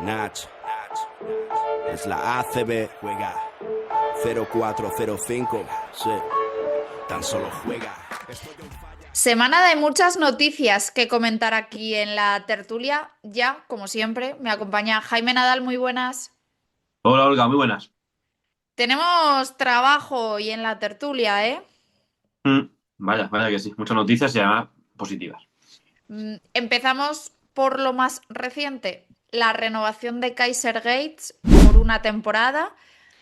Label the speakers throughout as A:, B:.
A: Nach, es la ACB, juega 0405, sí, tan solo juega.
B: Semana de muchas noticias que comentar aquí en la tertulia. Ya, como siempre, me acompaña Jaime Nadal, muy buenas.
C: Hola Olga, muy buenas.
B: Tenemos trabajo y en la tertulia, ¿eh?
C: Vaya que sí, muchas noticias y además positivas.
B: Empezamos por lo más reciente, la renovación de Kaiser Gates por una temporada.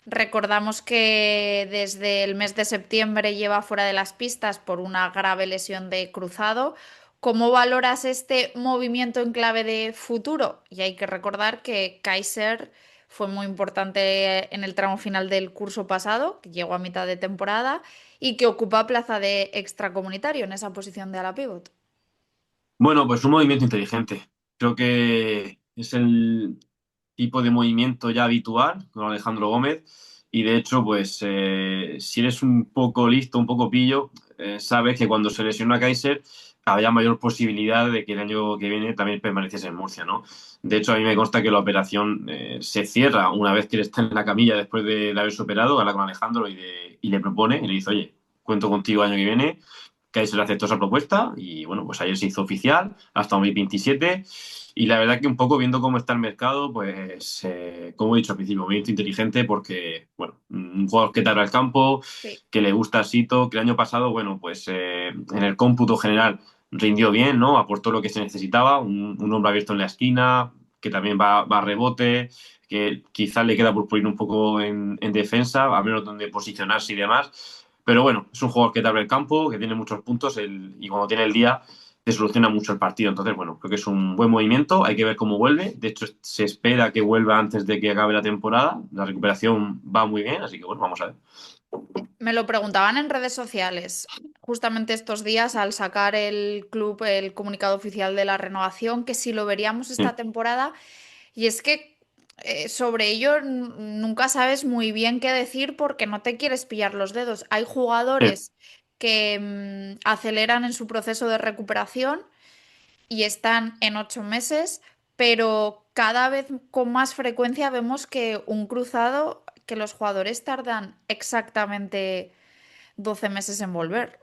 B: Recordamos que desde el mes de septiembre lleva fuera de las pistas por una grave lesión de cruzado. ¿Cómo valoras este movimiento en clave de futuro? Y hay que recordar que Kaiser fue muy importante en el tramo final del curso pasado, que llegó a mitad de temporada, y que ocupa plaza de extracomunitario en esa posición de ala pívot.
C: Bueno, pues un movimiento inteligente. Creo que es el tipo de movimiento ya habitual con Alejandro Gómez y de hecho, pues si eres un poco listo, un poco pillo, sabes que cuando se lesiona Kaiser había mayor posibilidad de que el año que viene también permaneciese en Murcia, ¿no? De hecho, a mí me consta que la operación se cierra una vez que él está en la camilla después de haberse operado, habla con Alejandro y le propone, y le dice, oye, cuento contigo el año que viene. Kaiser aceptó esa propuesta y bueno, pues ayer se hizo oficial hasta 2027 y la verdad que un poco viendo cómo está el mercado, pues como he dicho al principio, movimiento inteligente porque, bueno, un jugador que te abra el campo,
B: Sí.
C: que le gusta a Sito, que el año pasado, bueno, pues en el cómputo general rindió bien, ¿no? Aportó lo que se necesitaba, un hombre abierto en la esquina, que también va a rebote, que quizás le queda por pulir un poco en defensa, a menos donde posicionarse y demás. Pero bueno, es un jugador que te abre el campo, que tiene muchos puntos y cuando tiene el día te soluciona mucho el partido. Entonces, bueno, creo que es un buen movimiento. Hay que ver cómo vuelve. De hecho, se espera que vuelva antes de que acabe la temporada. La recuperación va muy bien, así que bueno, vamos a ver.
B: Me lo preguntaban en redes sociales, justamente estos días al sacar el club el comunicado oficial de la renovación, que si lo veríamos esta
C: Sí,
B: temporada. Y es que sobre ello nunca sabes muy bien qué decir porque no te quieres pillar los dedos. Hay
C: sí,
B: jugadores que aceleran en su proceso de recuperación y están en 8 meses, pero cada vez con más frecuencia vemos que un cruzado, que los jugadores tardan exactamente 12 meses en volver.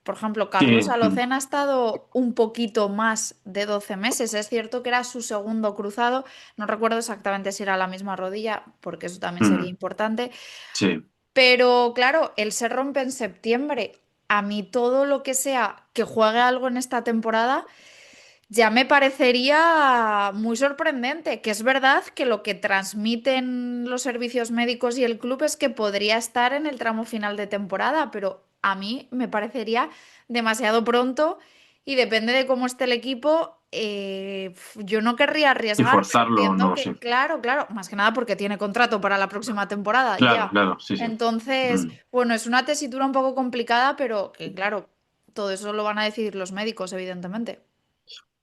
B: Por ejemplo, Carlos
C: sí,
B: Alocen ha estado un poquito más de 12 meses. Es cierto que era su segundo cruzado. No recuerdo exactamente si era la misma rodilla, porque eso también sería importante.
C: sí.
B: Pero claro, él se rompe en septiembre. A mí todo lo que sea que juegue algo en esta temporada ya me parecería muy sorprendente, que es verdad que lo que transmiten los servicios médicos y el club es que podría estar en el tramo final de temporada, pero a mí me parecería demasiado pronto y depende de cómo esté el equipo, yo no querría
C: Y
B: arriesgar, pero
C: forzarlo,
B: entiendo
C: no, sí.
B: que, claro, claro, más que nada porque tiene contrato para la próxima temporada,
C: Claro,
B: ya.
C: claro, sí, sí.
B: Entonces, bueno, es una tesitura un poco complicada, pero que claro, todo eso lo van a decidir los médicos, evidentemente.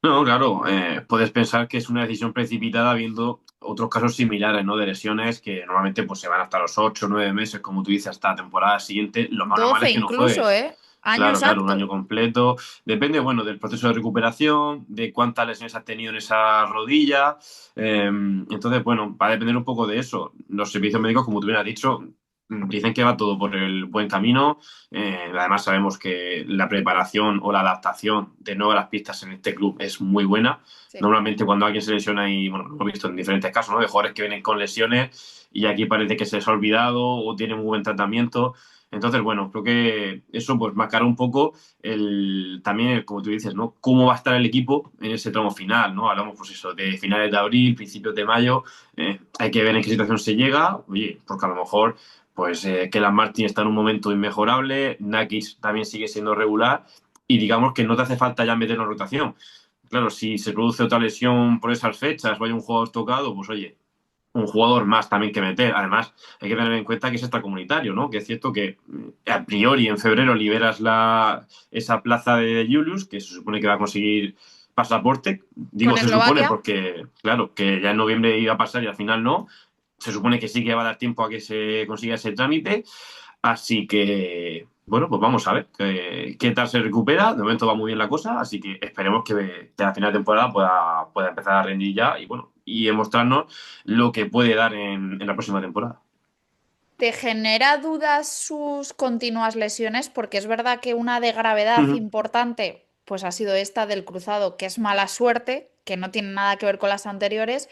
C: No, claro, puedes pensar que es una decisión precipitada viendo otros casos similares, ¿no? De lesiones que normalmente pues, se van hasta los 8 o 9 meses, como tú dices, hasta la temporada siguiente. Lo más normal
B: 12
C: es que no
B: incluso,
C: juegues.
B: ¿eh? Año
C: Claro, claro, un
B: exacto.
C: año completo. Depende, bueno, del proceso de recuperación, de cuántas lesiones has tenido en esa rodilla. Entonces, bueno, va a depender un poco de eso. Los servicios médicos, como tú bien has dicho, dicen que va todo por el buen camino. Además, sabemos que la preparación o la adaptación de nuevo a las pistas en este club es muy buena.
B: Sí.
C: Normalmente cuando alguien se lesiona, y bueno, lo he visto en diferentes casos, ¿no? De jugadores que vienen con lesiones y aquí parece que se les ha olvidado o tienen un buen tratamiento. Entonces, bueno, creo que eso pues marcará un poco también, como tú dices, ¿no? Cómo va a estar el equipo en ese tramo final, ¿no? Hablamos, pues eso, de finales de abril, principios de mayo. Hay que ver en qué situación se llega. Oye, porque a lo mejor pues Kelan Martin está en un momento inmejorable, Nakis también sigue siendo regular y digamos que no te hace falta ya meterlo en rotación. Claro, si se produce otra lesión por esas fechas o hay un jugador tocado, pues oye, un jugador más también que meter. Además, hay que tener en cuenta que es extracomunitario, ¿no? Que es cierto que a priori en febrero liberas esa plaza de Julius, que se supone que va a conseguir pasaporte.
B: Con
C: Digo se supone
B: Eslovaquia,
C: porque, claro, que ya en noviembre iba a pasar y al final no. Se supone que sí que va a dar tiempo a que se consiga ese trámite. Así que, bueno, pues vamos a ver qué tal se recupera. De momento va muy bien la cosa, así que esperemos que a final de temporada pueda empezar a rendir ya y, bueno, y demostrarnos lo que puede dar en la próxima temporada.
B: ¿Te genera dudas sus continuas lesiones? Porque es verdad que una de gravedad
C: Ujú.
B: importante, pues ha sido esta del cruzado, que es mala suerte, que no tiene nada que ver con las anteriores,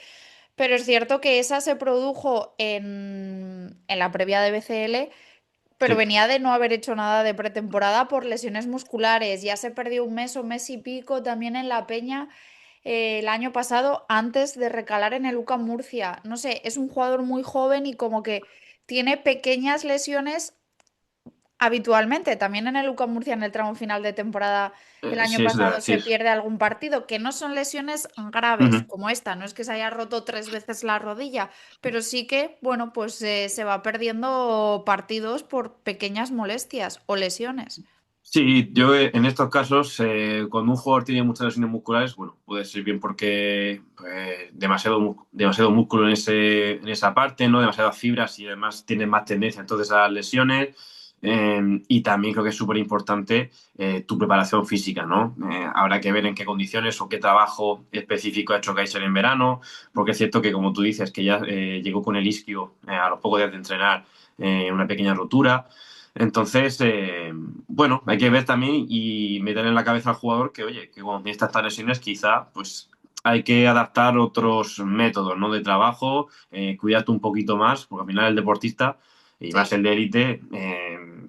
B: pero es cierto que esa se produjo en la previa de BCL, pero
C: Sí.
B: venía de no haber hecho nada de pretemporada por lesiones musculares. Ya se perdió un mes o mes y pico también en la Peña el año pasado antes de recalar en el UCAM Murcia. No sé, es un jugador muy joven y como que tiene pequeñas lesiones habitualmente. También en el UCAM Murcia en el tramo final de temporada el año
C: Sí, eso te voy a
B: pasado se
C: decir.
B: pierde algún partido, que no son lesiones graves
C: Ujú.
B: como esta. No es que se haya roto 3 veces la rodilla, pero sí que, bueno, pues se va perdiendo partidos por pequeñas molestias o lesiones.
C: Sí, yo en estos casos, cuando un jugador tiene muchas lesiones musculares, bueno, puede ser bien porque demasiado músculo en esa parte, ¿no? Demasiadas fibras y además tiene más tendencia entonces a las lesiones. Y también creo que es súper importante tu preparación física, ¿no? Habrá que ver en qué condiciones o qué trabajo específico ha hecho Kaiser en verano, porque es cierto que, como tú dices, que ya llegó con el isquio a los pocos días de entrenar una pequeña rotura. Entonces, bueno, hay que ver también y meter en la cabeza al jugador que, oye, que cuando tiene estas lesiones quizá, pues hay que adaptar otros métodos, ¿no? De trabajo, cuidarte un poquito más, porque al final el deportista, y más
B: Sí.
C: el de élite,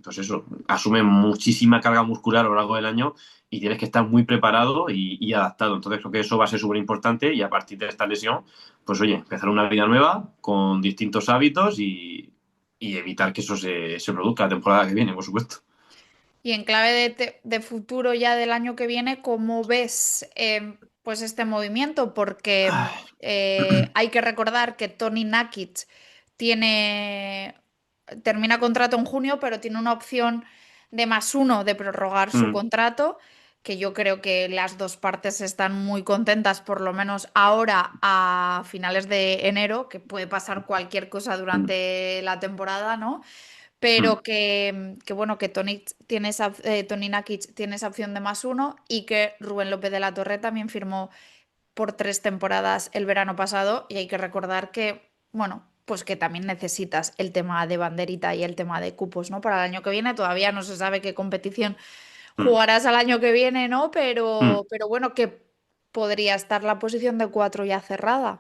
C: pues eso, asume muchísima carga muscular a lo largo del año y tienes que estar muy preparado y adaptado. Entonces creo que eso va a ser súper importante y a partir de esta lesión, pues oye, empezar una vida nueva con distintos hábitos y evitar que eso se produzca la temporada que viene, por supuesto.
B: Y en clave de futuro ya del año que viene, ¿cómo ves pues este movimiento? Porque
C: Ay.
B: hay que recordar que Tony Nakic tiene, termina contrato en junio, pero tiene una opción de +1 de prorrogar su
C: Mm,
B: contrato, que yo creo que las dos partes están muy contentas, por lo menos ahora a finales de enero, que puede pasar cualquier cosa
C: mm,
B: durante la temporada, ¿no?
C: mm,
B: Pero que bueno, que Tony Nakic tiene esa opción de +1 y que Rubén López de la Torre también firmó por 3 temporadas el verano pasado y hay que recordar que, bueno, pues que también necesitas el tema de banderita y el tema de cupos, ¿no? Para el año que viene todavía no se sabe qué competición
C: mm,
B: jugarás al año que viene, ¿no?
C: mm.
B: Pero bueno, que podría estar la posición de 4 ya cerrada.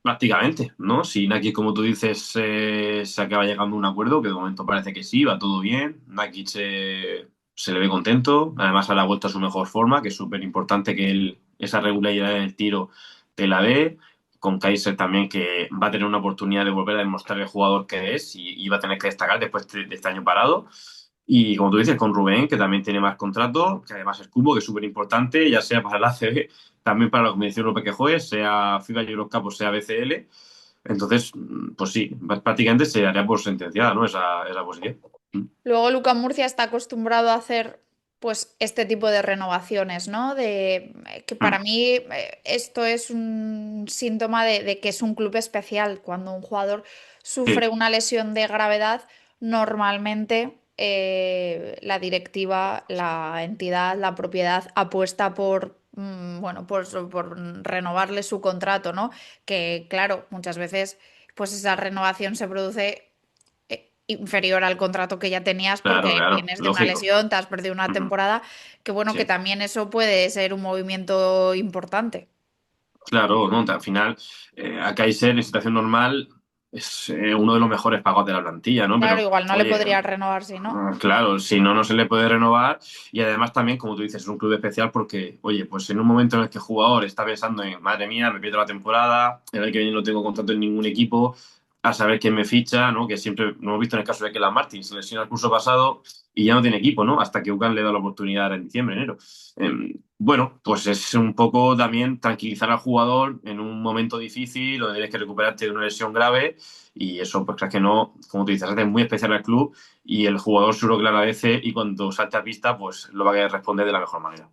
C: Prácticamente, ¿no? Si Naki, como tú dices, se acaba llegando a un acuerdo, que de momento parece que sí, va todo bien. Naki se le ve contento, además ahora ha vuelto a su mejor forma, que es súper importante que él, esa regularidad en el tiro te la dé. Con Kaiser también, que va a tener una oportunidad de volver a demostrar el jugador que es y va a tener que destacar después de este año parado. Y como tú dices, con Rubén, que también tiene más contrato, que además es cubo, que es súper importante, ya sea para el ACB, también para la competición europea que juegue, sea FIBA Eurocup o sea BCL. Entonces, pues sí, prácticamente se daría por sentenciada, ¿no? Esa posición.
B: Luego Luca Murcia está acostumbrado a hacer pues este tipo de renovaciones, ¿no? De que para mí esto es un síntoma de que es un club especial. Cuando un jugador sufre
C: Sí,
B: una lesión de gravedad, normalmente la directiva, la entidad, la propiedad apuesta por bueno, por renovarle su contrato, ¿no? Que claro, muchas veces pues esa renovación se produce inferior al contrato que ya tenías
C: claro,
B: porque
C: claro,
B: vienes de una
C: lógico.
B: lesión, te has perdido una
C: Ujú.
B: temporada, que bueno, que
C: Sí,
B: también eso puede ser un movimiento importante.
C: claro, ¿no? Al final, a Kaiser en situación normal es uno de los mejores pagos de la plantilla, ¿no?
B: Claro,
C: Pero,
B: igual no le
C: oye,
B: podría renovar si no.
C: claro, si no, no se le puede renovar. Y además también, como tú dices, es un club especial porque, oye, pues en un momento en el que el jugador está pensando en, madre mía, me pierdo la temporada, el año que viene no tengo contrato en ningún equipo, a saber quién me ficha, ¿no? Que siempre lo hemos visto en el caso de que la Martin se lesiona el curso pasado y ya no tiene equipo, ¿no? Hasta que UCAN le da la oportunidad en diciembre, enero. Bueno, pues es un poco también tranquilizar al jugador en un momento difícil donde tienes que recuperarte de una lesión grave y eso, pues es que no, como tú dices, hace muy especial al club y el jugador seguro que lo agradece y cuando salte a pista, pues lo va a querer responder de la mejor manera.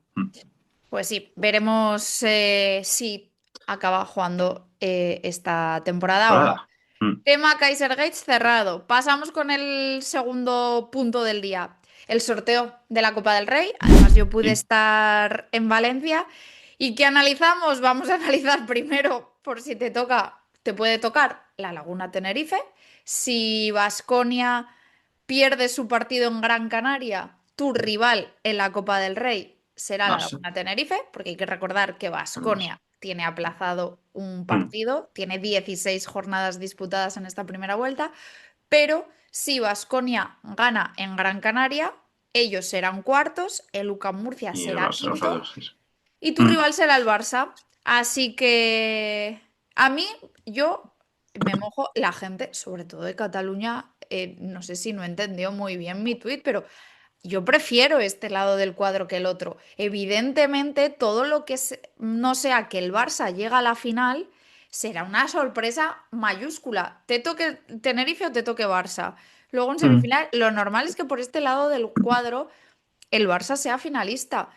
B: Pues sí, veremos si acaba jugando esta temporada
C: Pues
B: o no.
C: nada. Mm.
B: Tema Kaiser Gates cerrado. Pasamos con el segundo punto del día, el sorteo de la Copa del Rey. Además, yo pude
C: Sí.
B: estar en Valencia ¿Y qué analizamos? Vamos a analizar primero, por si te puede tocar la Laguna Tenerife. Si Baskonia pierde su partido en Gran Canaria, tu rival en la Copa del Rey será la
C: Barça.
B: Laguna Tenerife, porque hay que recordar que
C: El Barça.
B: Baskonia tiene aplazado un
C: Mm.
B: partido, tiene 16 jornadas disputadas en esta primera vuelta, pero si Baskonia gana en Gran Canaria, ellos serán cuartos, el UCAM Murcia
C: Y el
B: será
C: Barça, los
B: quinto
C: otros. Sí.
B: y tu
C: Mm.
B: rival será el Barça. Así que a mí, yo me mojo, la gente, sobre todo de Cataluña, no sé si no entendió muy bien mi tuit, pero yo prefiero este lado del cuadro que el otro. Evidentemente, todo lo que no sea que el Barça llegue a la final será una sorpresa mayúscula. Te toque Tenerife o te toque Barça. Luego en
C: Mm.
B: semifinal, lo normal es que por este lado del cuadro el Barça sea finalista.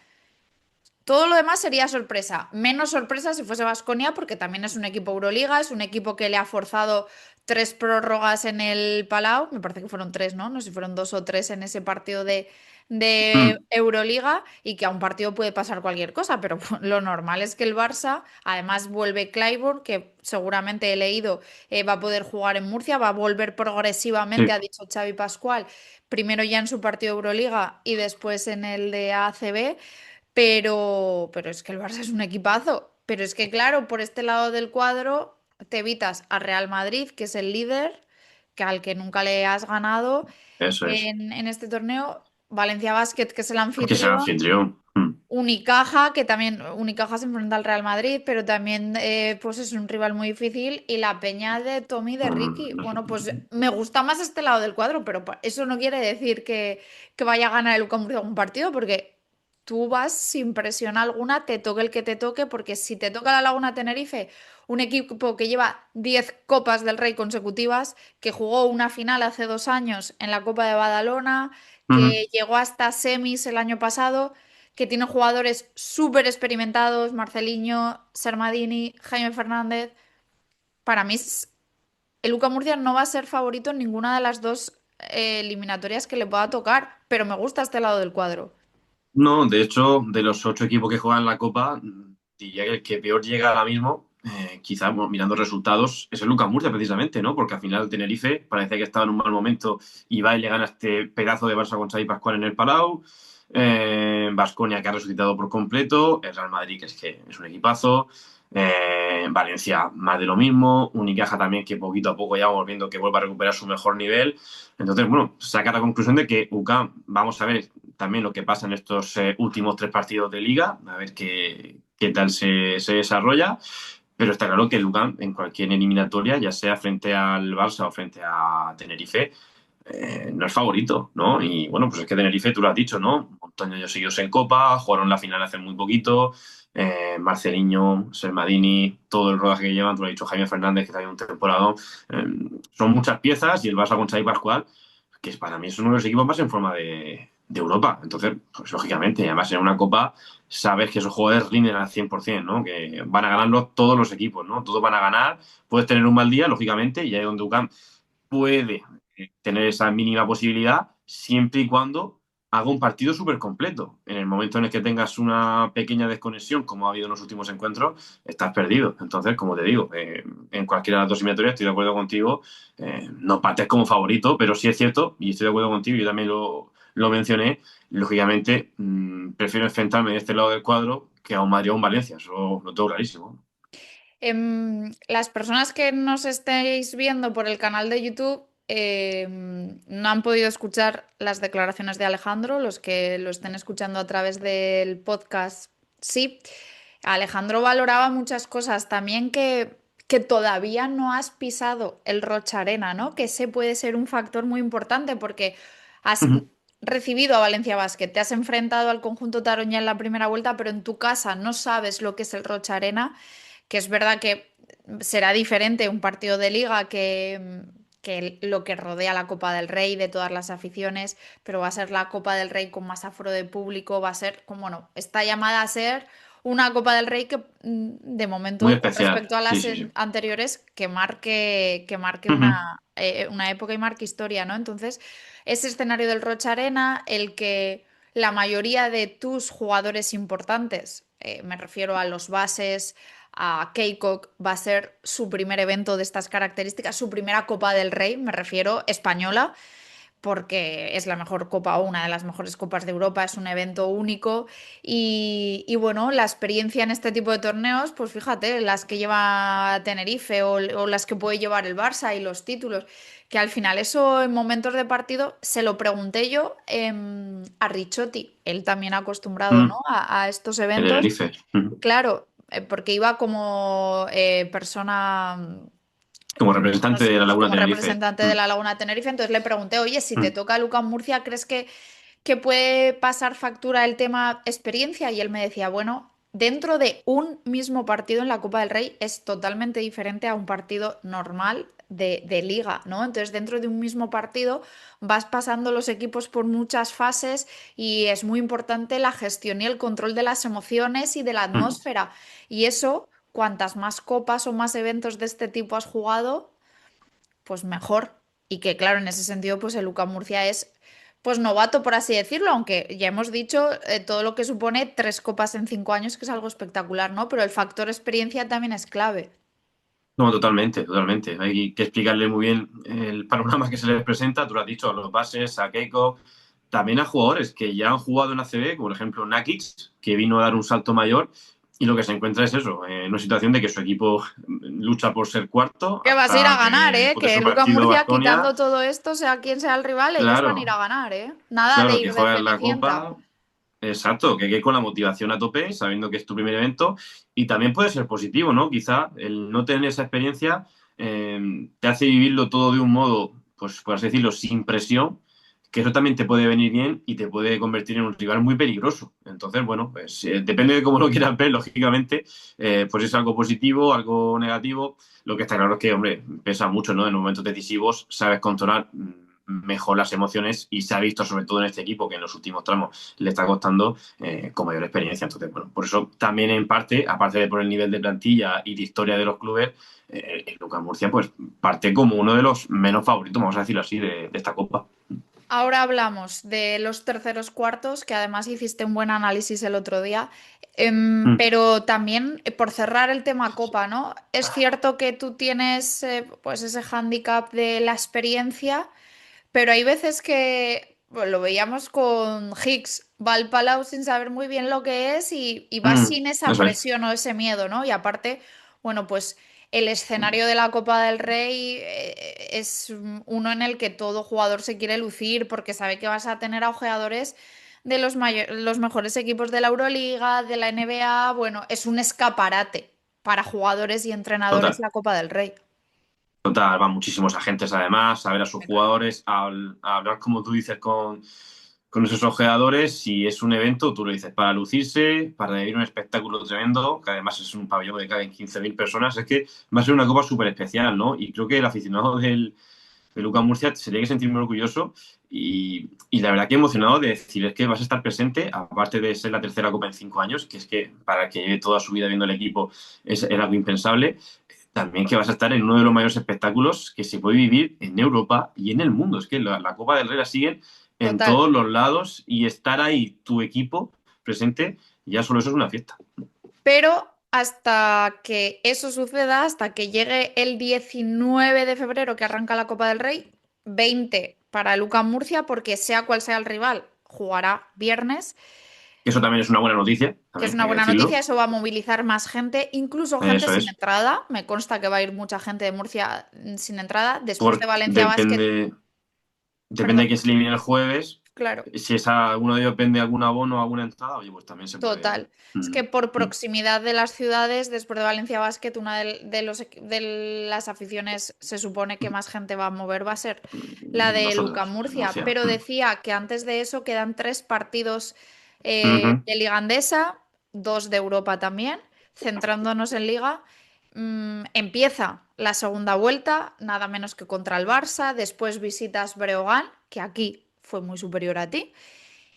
B: Todo lo demás sería sorpresa. Menos sorpresa si fuese Baskonia, porque también es un equipo Euroliga, es un equipo que le ha forzado 3 prórrogas en el Palau. Me parece que fueron 3, ¿no? No sé si fueron 2 o 3 en ese partido de
C: Mm.
B: Euroliga y que a un partido puede pasar cualquier cosa, pero lo normal es que el Barça, además vuelve Clyburn, que seguramente he leído va a poder jugar en Murcia, va a volver progresivamente,
C: Sí.
B: ha dicho Xavi Pascual, primero ya en su partido de Euroliga y después en el de ACB. Pero es que el Barça es un equipazo. Pero es que, claro, por este lado del cuadro te evitas a Real Madrid, que es el líder, que al que nunca le has ganado
C: Eso es.
B: en este torneo. Valencia Basket, que es el
C: Que sea
B: anfitrión.
C: anfitrión. Mm.
B: Unicaja, que también Unicaja se enfrenta al Real Madrid, pero también pues es un rival muy difícil. Y la peña de Tommy de Ricky. Bueno, pues me gusta más este lado del cuadro, pero eso no quiere decir que vaya a ganar el Murcia un partido, porque tú vas sin presión alguna, te toque el que te toque, porque si te toca la Laguna Tenerife, un equipo que lleva 10 Copas del Rey consecutivas, que jugó una final hace 2 años en la Copa de Badalona,
C: Mm.
B: que llegó hasta semis el año pasado, que tiene jugadores súper experimentados, Marceliño, Sermadini, Jaime Fernández. Para mí, el UCAM Murcia no va a ser favorito en ninguna de las dos eliminatorias que le pueda tocar, pero me gusta este lado del cuadro.
C: No, de hecho, de los 8 equipos que juegan la Copa, diría que el que peor llega ahora mismo, quizá bueno, mirando resultados, es el Lucas Murcia precisamente, ¿no? Porque al final Tenerife parecía que estaba en un mal momento y va y le gana este pedazo de Barça con Xavi Pascual en el Palau. Baskonia que ha resucitado por completo. El Real Madrid que es un equipazo. Valencia más de lo mismo. Unicaja también que poquito a poco ya vamos viendo que vuelve a recuperar su mejor nivel. Entonces, bueno, saca la conclusión de que UCAM, vamos a ver también lo que pasa en estos últimos 3 partidos de liga, a ver qué tal se desarrolla. Pero está claro que el UCAM en cualquier eliminatoria, ya sea frente al Barça o frente a Tenerife, no es favorito, ¿no? Y bueno, pues es que Tenerife, tú lo has dicho, ¿no? Un montón de años seguidos en Copa, jugaron la final hace muy poquito. Marceliño, Sermadini, todo el rodaje que llevan, tú lo has dicho, Jaime Fernández, que también un temporada. Eh, Son muchas piezas y el Barça con Xavi Pascual, que para mí es uno de los equipos más en forma de Europa. Entonces, pues lógicamente, además en una Copa sabes que esos jugadores rinden al 100%, ¿no? Que van a ganarlo todos los equipos, ¿no? Todos van a ganar. Puedes tener un mal día, lógicamente, y ahí es donde UCAM puede tener esa mínima posibilidad siempre y cuando haga un partido súper completo. En el momento en el que tengas una pequeña desconexión, como ha habido en los últimos encuentros, estás perdido. Entonces, como te digo, en cualquiera de las dos eliminatorias estoy de acuerdo contigo. No partes como favorito, pero sí es cierto, y estoy de acuerdo contigo, yo también lo mencioné, lógicamente prefiero enfrentarme de este lado del cuadro que a un Madrid o un Valencia, eso lo tengo clarísimo.
B: Las personas que nos estéis viendo por el canal de YouTube no han podido escuchar las declaraciones de Alejandro, los que lo estén escuchando a través del podcast, sí. Alejandro valoraba muchas cosas, también que todavía no has pisado el Rocha Arena, ¿no? Que ese puede ser un factor muy importante porque has
C: Ujú.
B: recibido a Valencia Basket, te has enfrentado al conjunto taroña en la primera vuelta, pero en tu casa no sabes lo que es el Rocha Arena, que es verdad que será diferente un partido de liga que lo que rodea la Copa del Rey de todas las aficiones, pero va a ser la Copa del Rey con más aforo de público, va a ser, como bueno, está llamada a ser una Copa del Rey que de
C: Muy
B: momento con
C: especial,
B: respecto a
C: sí,
B: las
C: sí, sí.
B: anteriores que marque
C: Ujú.
B: una época y marque historia, ¿no? Entonces, ese escenario del Rocha Arena, el que la mayoría de tus jugadores importantes me refiero a los bases, a Keikok, va a ser su primer evento de estas características, su primera Copa del Rey, me refiero, española, porque es la mejor copa o una de las mejores copas de Europa, es un evento único y bueno, la experiencia en este tipo de torneos, pues fíjate, las que lleva Tenerife o las que puede llevar el Barça y los títulos, que al final eso en momentos de partido se lo pregunté yo a Ricciotti, él también acostumbrado, ¿no?
C: Mm,
B: a estos
C: el
B: eventos,
C: Tenerife.
B: claro, porque iba como persona
C: Como
B: no
C: representante
B: sé,
C: de la
B: pues
C: Laguna
B: como
C: Tenerife.
B: representante de la Laguna Tenerife, entonces le pregunté, oye, si te
C: Mm,
B: toca Lucas Murcia, ¿crees que puede pasar factura el tema experiencia? Y él me decía, bueno, dentro de un mismo partido en la Copa del Rey es totalmente diferente a un partido normal de liga, ¿no? Entonces, dentro de un mismo partido vas pasando los equipos por muchas fases y es muy importante la gestión y el control de las emociones y de la
C: mm.
B: atmósfera. Y eso, cuantas más copas o más eventos de este tipo has jugado, pues mejor. Y que claro, en ese sentido, pues el UCAM Murcia es pues novato, por así decirlo, aunque ya hemos dicho todo lo que supone 3 copas en 5 años, que es algo espectacular, ¿no? Pero el factor experiencia también es clave.
C: No, totalmente, totalmente. Hay que explicarle muy bien el panorama que se les presenta. Tú lo has dicho, a los bases, a Keiko, también a jugadores que ya han jugado en ACB, como por ejemplo Nakic, que vino a dar un salto mayor, y lo que se encuentra es eso, en una situación de que su equipo lucha por ser cuarto
B: Que vas a ir a
C: hasta
B: ganar, ¿eh?
C: después de
B: Que
C: su
B: Lucas
C: partido
B: Murcia,
C: Baskonia.
B: quitando todo esto, sea quien sea el rival, ellos van a ir
C: Claro,
B: a ganar, ¿eh? Nada de
C: claro, que
B: ir de
C: juegan la
B: Cenicienta.
C: Copa. Exacto, que hay que ir con la motivación a tope, sabiendo que es tu primer evento, y también puede ser positivo, ¿no? Quizá el no tener esa experiencia te hace vivirlo todo de un modo, pues por así decirlo, sin presión, que eso también te puede venir bien y te puede convertir en un rival muy peligroso. Entonces, bueno, pues depende de cómo lo quieras ver, lógicamente, pues es algo positivo, algo negativo. Lo que está claro es que, hombre, pesa mucho, ¿no? En momentos decisivos sabes controlar mejor las emociones y se ha visto sobre todo en este equipo que en los últimos tramos le está costando con mayor experiencia. Entonces, bueno, por eso también en parte, aparte de por el nivel de plantilla y de historia de los clubes, el Lucas Murcia pues parte como uno de los menos favoritos, vamos a decirlo así, de esta Copa.
B: Ahora hablamos de los terceros cuartos, que además hiciste un buen análisis el otro día.
C: Mm,
B: Pero también, por cerrar el tema Copa, ¿no? Es cierto que tú tienes pues ese hándicap de la experiencia, pero hay veces que bueno, lo veíamos con Higgs, va al Palau sin saber muy bien lo que es y va sin esa
C: eso es.
B: presión o ese miedo, ¿no? Y aparte, bueno, pues el escenario de la Copa del Rey es uno en el que todo jugador se quiere lucir porque sabe que vas a tener a ojeadores de los mejores equipos de la Euroliga, de la NBA. Bueno, es un escaparate para jugadores y entrenadores
C: Total.
B: la Copa del Rey.
C: Total, van muchísimos agentes además a ver a sus jugadores, a hablar, como tú dices, con esos ojeadores. Si es un evento, tú lo dices, para lucirse, para vivir un espectáculo tremendo, que además es un pabellón que caben 15.000 personas, es que va a ser una copa súper especial, ¿no? Y creo que el aficionado de Lucas Murcia se tiene que sentir muy orgulloso y la verdad que emocionado de decir es que vas a estar presente, aparte de ser la tercera copa en 5 años, que es que para que lleve toda su vida viendo el equipo era algo impensable. También que vas a estar en uno de los mayores espectáculos que se puede vivir en Europa y en el mundo. Es que la Copa del Rey la siguen en
B: Total.
C: todos los lados y estar ahí tu equipo presente, ya solo eso es una fiesta.
B: Pero hasta que eso suceda, hasta que llegue el 19 de febrero que arranca la Copa del Rey, 20 para el UCAM Murcia, porque sea cual sea el rival, jugará viernes,
C: Eso también es una buena noticia,
B: que es
C: también
B: una
C: hay que
B: buena noticia,
C: decirlo.
B: eso va a movilizar más gente, incluso gente
C: Eso
B: sin
C: es.
B: entrada. Me consta que va a ir mucha gente de Murcia sin entrada, después de
C: Porque
B: Valencia Basket,
C: depende
B: perdón,
C: de quién se elimine el jueves.
B: claro.
C: Si es alguno de ellos depende de algún abono o alguna entrada, oye, pues también se puede.
B: Total. Es que por
C: Mm.
B: proximidad de las ciudades, después de Valencia Basket, una de las aficiones se supone que más gente va a mover va a ser la de Luca
C: Nosotros, en
B: Murcia.
C: Murcia.
B: Pero decía que antes de eso quedan 3 partidos
C: Ujú.
B: de Liga Andesa, 2 de Europa también. Centrándonos en Liga, empieza la segunda vuelta, nada menos que contra el Barça. Después visitas Breogán, que aquí fue muy superior a ti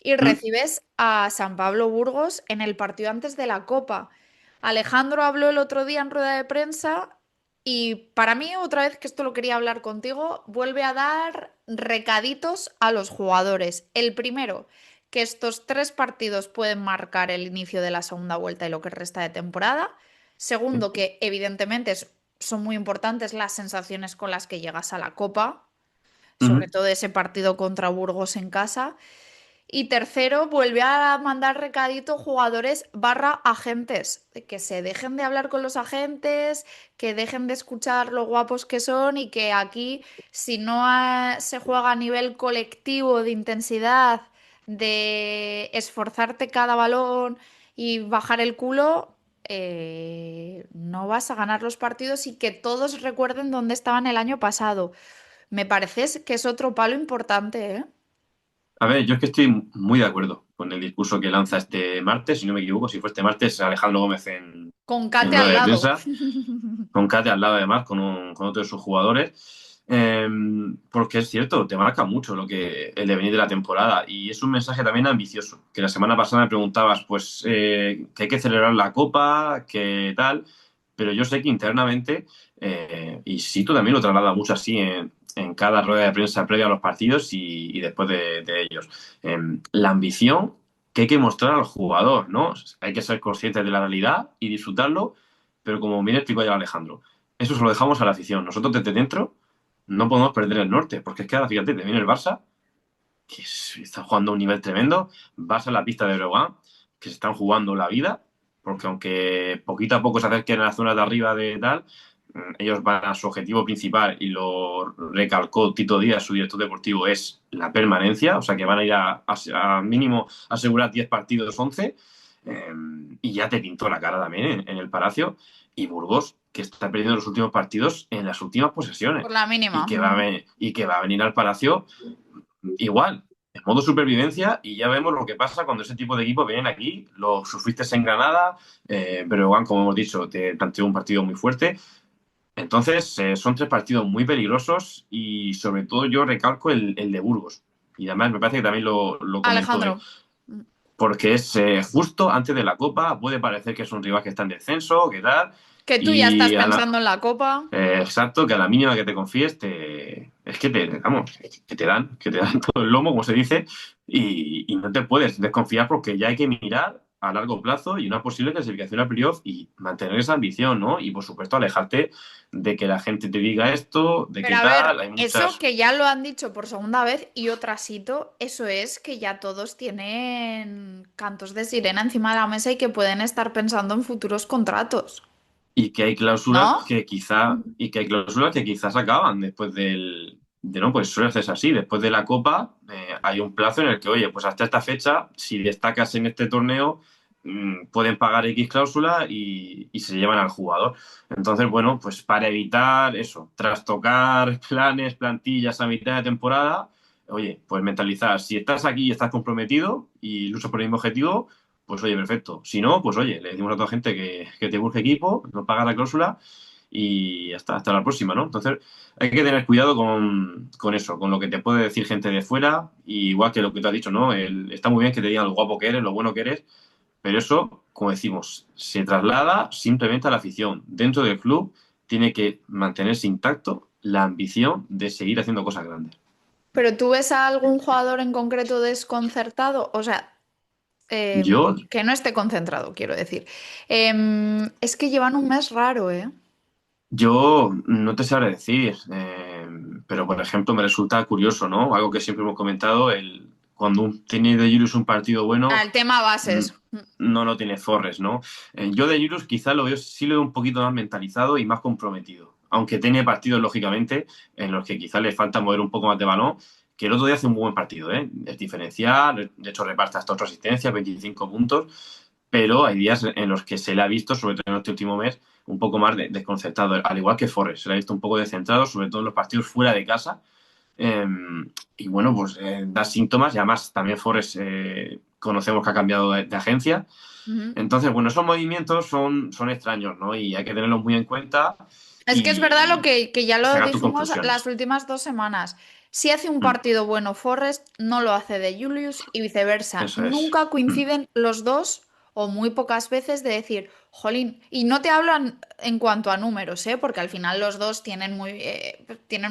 B: y
C: Mm.
B: recibes a San Pablo Burgos en el partido antes de la Copa. Alejandro habló el otro día en rueda de prensa y para mí, otra vez que esto lo quería hablar contigo, vuelve a dar recaditos a los jugadores. El primero, que estos 3 partidos pueden marcar el inicio de la segunda vuelta y lo que resta de temporada. Segundo, que evidentemente son muy importantes las sensaciones con las que llegas a la Copa, sobre
C: Ujú.
B: todo ese partido contra Burgos en casa. Y tercero, vuelve a mandar recadito jugadores barra agentes, de que se dejen de hablar con los agentes, que dejen de escuchar lo guapos que son y que aquí, si no se juega a nivel colectivo de intensidad, de esforzarte cada balón y bajar el culo, no vas a ganar los partidos y que todos recuerden dónde estaban el año pasado. Me parece que es otro palo importante, ¿eh?
C: A ver, yo es que estoy muy de acuerdo con el discurso que lanza este martes, si no me equivoco, si fue este martes, Alejandro Gómez
B: Con
C: en
B: Kate
C: rueda
B: al
C: de
B: lado.
C: prensa, con Kate al lado además, con otro de sus jugadores. Porque es cierto, te marca mucho lo que el devenir de la temporada y es un mensaje también ambicioso, que la semana pasada me preguntabas pues que hay que celebrar la Copa, que tal, pero yo sé que internamente, y sí, tú también lo trasladas mucho así en cada rueda de prensa previa a los partidos y después de ellos. La ambición que hay que mostrar al jugador, ¿no? Hay que ser conscientes de la realidad y disfrutarlo, pero como bien explicó ya Alejandro, eso se lo dejamos a la afición. Nosotros desde dentro no podemos perder el norte, porque es que ahora, fíjate, te viene el Barça, que está jugando a un nivel tremendo, vas a la pista de Breogán, que se están jugando la vida, porque aunque poquito a poco se acerquen a la zona de arriba de tal, ellos van a su objetivo principal y lo recalcó Tito Díaz, su director deportivo, es la permanencia, o sea que van a ir a mínimo asegurar 10 partidos, 11, y ya te pintó la cara también en el Palacio, y Burgos, que está perdiendo los últimos partidos en las últimas posesiones
B: Por la mínima.
C: y que va a venir al Palacio igual, en modo supervivencia, y ya vemos lo que pasa cuando ese tipo de equipos vienen aquí. Lo sufriste en Granada, pero Juan, como hemos dicho, te planteó un partido muy fuerte. Entonces, son 3 partidos muy peligrosos y sobre todo yo recalco el de Burgos. Y además me parece que también lo comentó él,
B: Alejandro,
C: porque es justo antes de la Copa, puede parecer que es un rival que está en descenso, que tal,
B: que tú ya estás
C: y
B: pensando en la Copa.
C: exacto, que a la mínima que te confíes, es que vamos, que te dan todo el lomo, como se dice, y no te puedes desconfiar porque ya hay que mirar a largo plazo y una posible clasificación a playoff y mantener esa ambición, ¿no? Y por supuesto alejarte de que la gente te diga esto, de
B: Pero
C: qué
B: a ver,
C: tal, hay
B: eso
C: muchas...
B: que ya lo han dicho por segunda vez y otrasito, eso es que ya todos tienen cantos de sirena encima de la mesa y que pueden estar pensando en futuros contratos,
C: Y que hay cláusulas
B: ¿no?
C: que quizás acaban después no, pues suele hacerse así. Después de la Copa, hay un plazo en el que, oye, pues hasta esta fecha, si destacas en este torneo, pueden pagar X cláusula y se llevan al jugador. Entonces, bueno, pues para evitar eso, trastocar planes, plantillas a mitad de temporada, oye, pues mentalizar, si estás aquí y estás comprometido y luchas por el mismo objetivo, pues oye, perfecto. Si no, pues oye, le decimos a toda gente que te busque equipo, no paga la cláusula y hasta la próxima, ¿no? Entonces hay que tener cuidado con eso, con lo que te puede decir gente de fuera, y igual que lo que tú has dicho, ¿no? Está muy bien que te digan lo guapo que eres, lo bueno que eres, pero eso, como decimos, se traslada simplemente a la afición. Dentro del club tiene que mantenerse intacto la ambición de seguir haciendo cosas grandes.
B: Pero ¿tú ves a algún jugador en concreto desconcertado? O sea,
C: Yo
B: que no esté concentrado, quiero decir. Es que llevan un mes raro, ¿eh?
C: Yo no te sabré decir, pero por ejemplo me resulta curioso, ¿no? Algo que siempre hemos comentado, cuando tiene de Julius un partido bueno,
B: El tema
C: mm,
B: bases.
C: no lo tiene Forres, ¿no? Yo de Julius quizá sí lo veo un poquito más mentalizado y más comprometido, aunque tiene partidos, lógicamente, en los que quizá le falta mover un poco más de balón, que el otro día hace un buen partido, ¿eh? Es diferencial, de hecho reparte hasta 8 asistencias, 25 puntos, pero hay días en los que se le ha visto, sobre todo en este último mes, un poco más desconcertado, al igual que Forrest, se le ha visto un poco descentrado, sobre todo en los partidos fuera de casa. Eh, y bueno, pues da síntomas, y además también Forrest conocemos que ha cambiado de agencia.
B: Ujú.
C: Entonces, bueno, esos movimientos son extraños, ¿no? Y hay que tenerlos muy en cuenta
B: Es que es verdad lo que ya
C: y
B: lo
C: sacar tus
B: dijimos las
C: conclusiones.
B: últimas 2 semanas. Si hace un
C: Mm,
B: partido bueno Forrest, no lo hace de Julius y viceversa.
C: eso es.
B: Nunca
C: Mm,
B: coinciden los dos o muy pocas veces de decir, jolín, y no te hablan en cuanto a números, ¿eh? Porque al final los dos tienen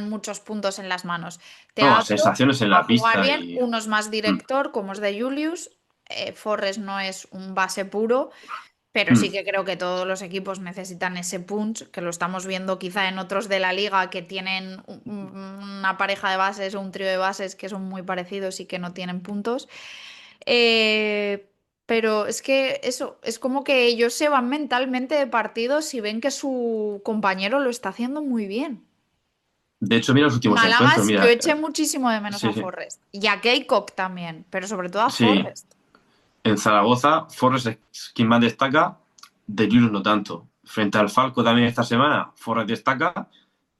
B: muchos puntos en las manos. Te
C: No,
B: hablo
C: sensaciones en
B: a
C: la
B: jugar
C: pista
B: bien,
C: y...
B: uno es más
C: Mm,
B: director, como es de Julius, Forrest no es un base puro. Pero sí
C: mm.
B: que creo que todos los equipos necesitan ese punch, que lo estamos viendo quizá en otros de la liga que tienen una pareja de bases o un trío de bases que son muy parecidos y que no tienen puntos. Eh, pero es que eso, es como que ellos se van mentalmente de partidos y ven que su compañero lo está haciendo muy bien.
C: De hecho, mira los
B: En
C: últimos
B: Málaga
C: encuentros,
B: yo
C: mira,
B: eché muchísimo de menos
C: sí,
B: a
C: sí,
B: Forrest y a Keikok también, pero sobre todo a
C: sí.
B: Forrest.
C: En Zaragoza, Forrest es quien más destaca, de Julius no tanto. Frente al Falco también esta semana, Forrest destaca,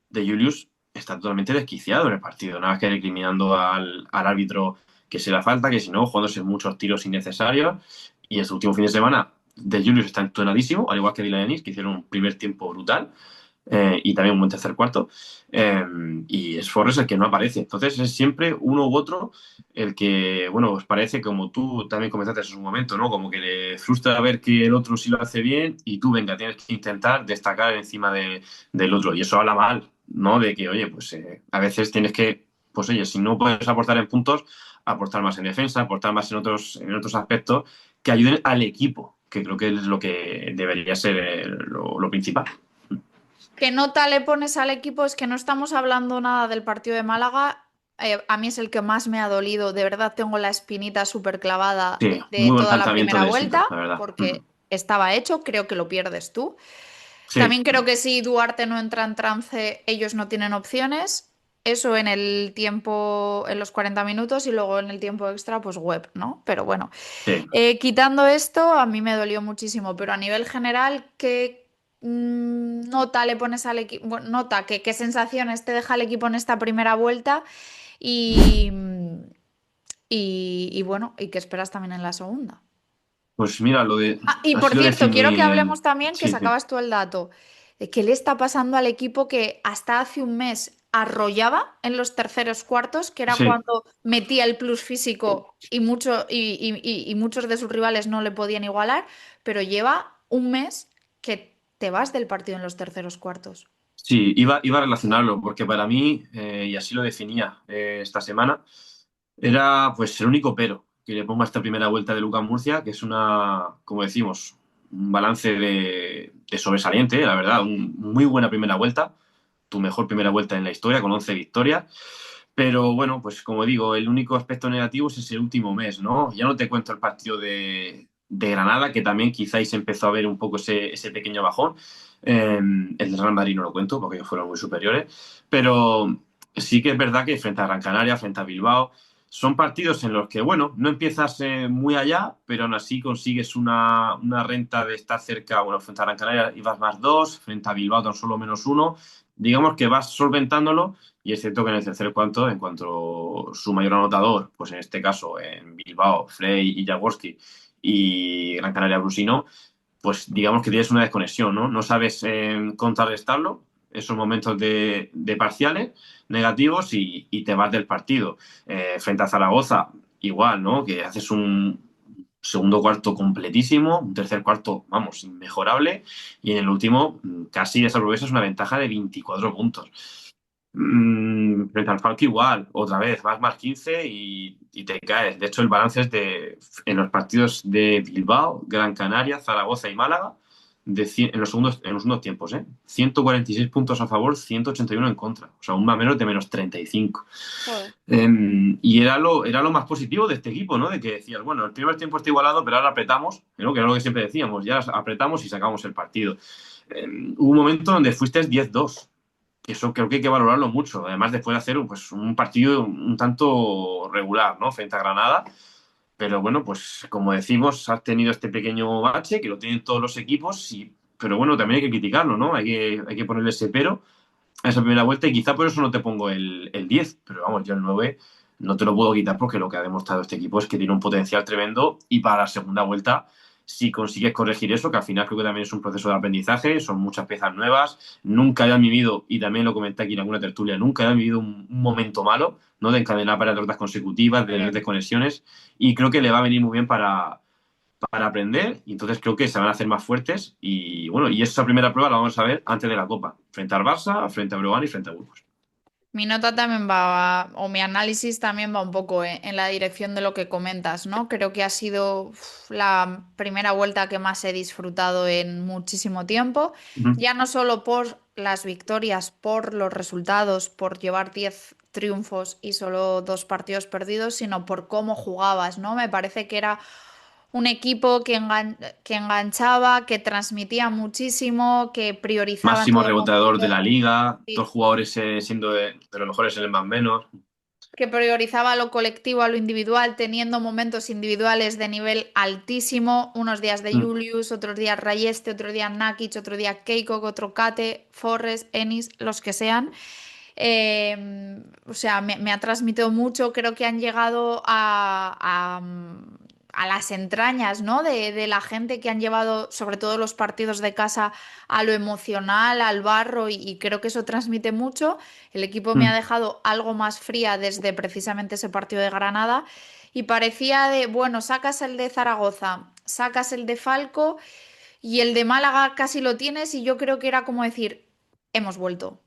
C: de Julius está totalmente desquiciado en el partido. Nada más que recriminando al árbitro que se la falta, que si no, jugándose muchos tiros innecesarios. Y este último fin de semana, de Julius está entonadísimo, al igual que Dylan Ennis, que hicieron un primer tiempo brutal. Y también un buen tercer cuarto. Y es Forrest el que no aparece. Entonces es siempre uno u otro el que, bueno, os parece, como tú también comentaste en su momento, ¿no? Como que le frustra ver que el otro sí lo hace bien y tú, venga, tienes que intentar destacar encima del otro. Y eso habla mal, ¿no? De que, oye, pues a veces tienes que, pues oye, si no puedes aportar en puntos, aportar más en defensa, aportar más en otros aspectos que ayuden al equipo, que creo que es lo que debería ser lo principal.
B: ¿Qué nota le pones al equipo? Es que no estamos hablando nada del partido de Málaga. A mí es el que más me ha dolido. De verdad tengo la espinita súper clavada
C: Sí,
B: de
C: muy buen
B: toda la
C: planteamiento
B: primera
C: de Sito,
B: vuelta,
C: la verdad.
B: porque estaba hecho. Creo que lo pierdes tú.
C: Sí,
B: También creo que si Duarte no entra en trance, ellos no tienen opciones. Eso en el tiempo, en los 40 minutos y luego en el tiempo extra, pues web, ¿no? Pero bueno,
C: sí.
B: quitando esto, a mí me dolió muchísimo, pero a nivel general, ¿qué nota le pones al equipo? Bueno, nota, ¿qué sensaciones te deja el equipo en esta primera vuelta? Y, y bueno, ¿y qué esperas también en la segunda?
C: Pues mira,
B: Y por
C: así lo
B: cierto, quiero que
C: define.
B: hablemos también, que
C: Sí, sí.
B: sacabas tú el dato, de qué le está pasando al equipo que hasta hace un mes arrollaba en los terceros cuartos, que era
C: Sí,
B: cuando metía el plus físico y muchos de sus rivales no le podían igualar, pero lleva un mes que te vas del partido en los terceros cuartos.
C: sí, iba a relacionarlo, porque para mí, y así lo definía esta semana, era pues el único pero que le pongo a esta primera vuelta de Lucas Murcia, que es como decimos, un balance de sobresaliente, la verdad, muy buena primera vuelta, tu mejor primera vuelta en la historia, con 11 victorias. Pero bueno, pues como digo, el único aspecto negativo es ese último mes, ¿no? Ya no te cuento el partido de Granada, que también quizás empezó a ver un poco ese pequeño bajón. El de Real Madrid no lo cuento porque ellos fueron muy superiores. Pero sí que es verdad que frente a Gran Canaria, frente a Bilbao, son partidos en los que, bueno, no empiezas muy allá, pero aún así consigues una renta de estar cerca. Bueno, frente a Gran Canaria ibas más dos, frente a Bilbao tan solo menos uno. Digamos que vas solventándolo y es cierto que en el tercer cuarto, en cuanto su mayor anotador, pues en este caso en Bilbao, Frey y Jaworski y Gran Canaria Brusino, pues digamos que tienes una desconexión, ¿no? No sabes contrarrestarlo, esos momentos de parciales negativos y te vas del partido. Frente a Zaragoza, igual, ¿no? Que haces un segundo cuarto completísimo, un tercer cuarto, vamos, inmejorable, y en el último casi desaprovechas una ventaja de 24 puntos. Frente al Falco igual, otra vez, vas más 15 y te caes. De hecho, el balance es en los partidos de Bilbao, Gran Canaria, Zaragoza y Málaga, en los segundos tiempos, 146 puntos a favor, 181 en contra. O sea, un más menos de menos 35.
B: Joder.
C: Y era lo más positivo de este equipo, ¿no? De que decías, bueno, el primer tiempo está igualado, pero ahora apretamos, ¿no? Que era lo que siempre decíamos, ya apretamos y sacamos el partido. Hubo un momento donde fuiste 10-2. Eso creo que hay que valorarlo mucho. Además, después de hacer pues, un partido un tanto regular, ¿no? Frente a Granada. Pero bueno, pues como decimos, has tenido este pequeño bache que lo tienen todos los equipos, pero bueno, también hay que criticarlo, ¿no? Hay que ponerle ese pero a esa primera vuelta y quizá por eso no te pongo el 10, pero vamos, yo el 9 no te lo puedo quitar porque lo que ha demostrado este equipo es que tiene un potencial tremendo y para la segunda vuelta, si consigues corregir eso, que al final creo que también es un proceso de aprendizaje, son muchas piezas nuevas, nunca habían vivido, y también lo comenté aquí en alguna tertulia, nunca habían vivido un momento malo, ¿no? De encadenar para derrotas consecutivas, de tener desconexiones, y creo que le va a venir muy bien para para aprender, y entonces creo que se van a hacer más fuertes. Y bueno, y esa primera prueba la vamos a ver antes de la Copa, frente al Barça, frente a Breogán y frente a Burgos.
B: Mi nota también va, o mi análisis también va un poco en la dirección de lo que comentas, ¿no? Creo que ha sido la primera vuelta que más he disfrutado en muchísimo tiempo,
C: Uh-huh.
B: ya no solo por las victorias, por los resultados, por llevar 10 triunfos y solo 2 partidos perdidos, sino por cómo jugabas, ¿no? Me parece que era un equipo que enganchaba, que transmitía muchísimo, que priorizaba en
C: Máximo
B: todo
C: reboteador de la
B: momento.
C: liga, dos jugadores siendo de los mejores en el más menos.
B: Que priorizaba lo colectivo a lo individual, teniendo momentos individuales de nivel altísimo, unos días de
C: Mm.
B: Julius, otros días Rayeste, otro día Nakic, otro día Keiko, otro Kate, Forrest, Ennis, los que sean. O sea, me ha transmitido mucho, creo que han llegado a las entrañas, ¿no? De la gente que han llevado, sobre todo los partidos de casa, a lo emocional, al barro, y creo que eso transmite mucho. El equipo me ha
C: Mm.
B: dejado algo más fría desde precisamente ese partido de Granada y parecía de, bueno, sacas el de Zaragoza, sacas el de Falco y el de Málaga casi lo tienes y yo creo que era como decir, hemos vuelto.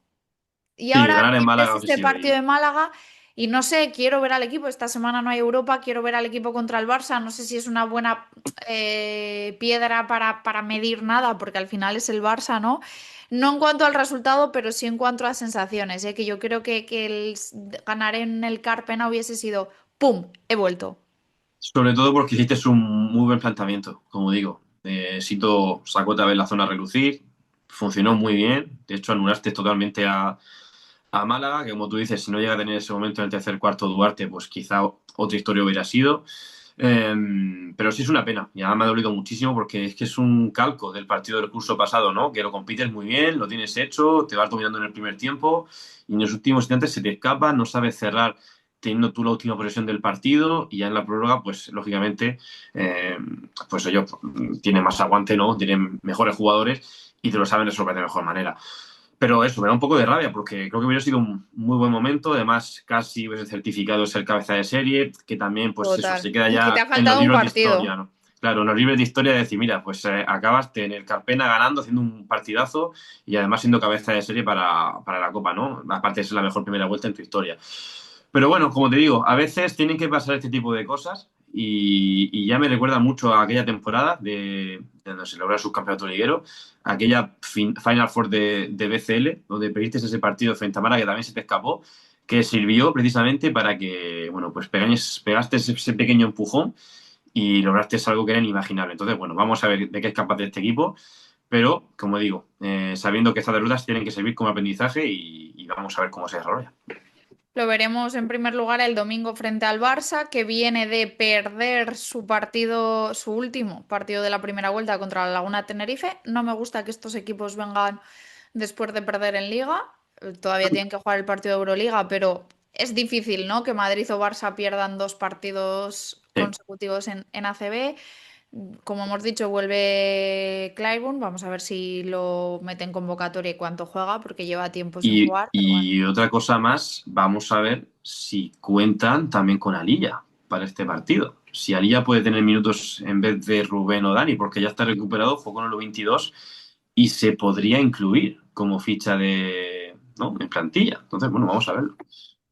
B: Y
C: Sí,
B: ahora
C: ganar en
B: tienes
C: Málaga ha
B: este
C: sido
B: partido
C: ahí.
B: de Málaga y no sé, quiero ver al equipo. Esta semana no hay Europa, quiero ver al equipo contra el Barça. No sé si es una buena piedra para medir nada, porque al final es el Barça, ¿no? No en cuanto al resultado, pero sí en cuanto a sensaciones, ¿eh? Que yo creo que ganar en el Carpena hubiese sido ¡pum! He vuelto.
C: Sobre todo porque hiciste un muy buen planteamiento, como digo. Sito sacó otra vez la zona a relucir, funcionó muy bien. De hecho, anulaste totalmente a Málaga, que como tú dices, si no llega a tener ese momento en el tercer cuarto Duarte, pues quizá otra historia hubiera sido. Eh, pero sí es una pena, y además me ha dolido muchísimo porque es que es un calco del partido del curso pasado, ¿no? Que lo compites muy bien, lo tienes hecho, te vas dominando en el primer tiempo y en los últimos instantes se te escapa, no sabes cerrar teniendo tú la última posesión del partido y ya en la prórroga, pues lógicamente, eh, pues ellos tienen más aguante, ¿no? Tienen mejores jugadores y te lo saben resolver de mejor manera. Pero eso, me da un poco de rabia porque creo que hubiera sido un muy buen momento. Además, casi hubiese certificado ser cabeza de serie, que también, pues eso, se
B: Total.
C: queda
B: Y que te ha
C: ya en los
B: faltado un
C: libros de
B: partido.
C: historia, ¿no? Claro, en los libros de historia de decir, mira, pues acabaste en el Carpena ganando, haciendo un partidazo y además siendo cabeza de serie para la Copa, ¿no? Aparte de ser la mejor primera vuelta en tu historia. Pero bueno, como te digo, a veces tienen que pasar este tipo de cosas y ya me recuerda mucho a aquella temporada de donde se logra el subcampeonato liguero, aquella Final Four de BCL, donde perdiste ese partido frente a Mara que también se te escapó, que sirvió precisamente para que, bueno, pues pegaste ese pequeño empujón y lograste algo que era inimaginable. Entonces, bueno, vamos a ver de qué es capaz de este equipo, pero, como digo, sabiendo que estas derrotas tienen que servir como aprendizaje y vamos a ver cómo se desarrolla.
B: Lo veremos en primer lugar el domingo frente al Barça, que viene de perder su partido, su último partido de la primera vuelta contra la Laguna Tenerife. No me gusta que estos equipos vengan después de perder en Liga. Todavía tienen que jugar el partido de Euroliga, pero es difícil, ¿no? Que Madrid o Barça pierdan 2 partidos
C: Sí.
B: consecutivos en ACB. Como hemos dicho, vuelve Clyburn. Vamos a ver si lo mete en convocatoria y cuánto juega, porque lleva tiempo sin
C: Y,
B: jugar. Pero bueno.
C: y otra cosa más, vamos a ver si cuentan también con Alilla para este partido. Si Alilla puede tener minutos en vez de Rubén o Dani, porque ya está recuperado, jugó con el 22 y se podría incluir como ficha de, ¿no? En plantilla. Entonces, bueno, vamos a verlo.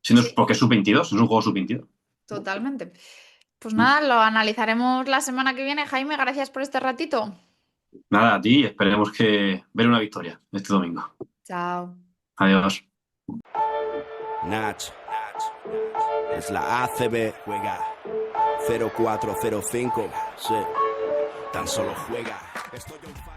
B: Sí,
C: Porque es sub-22, es un juego sub-22.
B: totalmente. Pues nada, lo analizaremos la semana que viene. Jaime, gracias por este ratito.
C: Nada, a ti, esperemos que ver una victoria este domingo.
B: Chao.
C: Adiós.
A: Nach, es la ACB, juega 0405, sí, tan solo juega. Estoy on fire.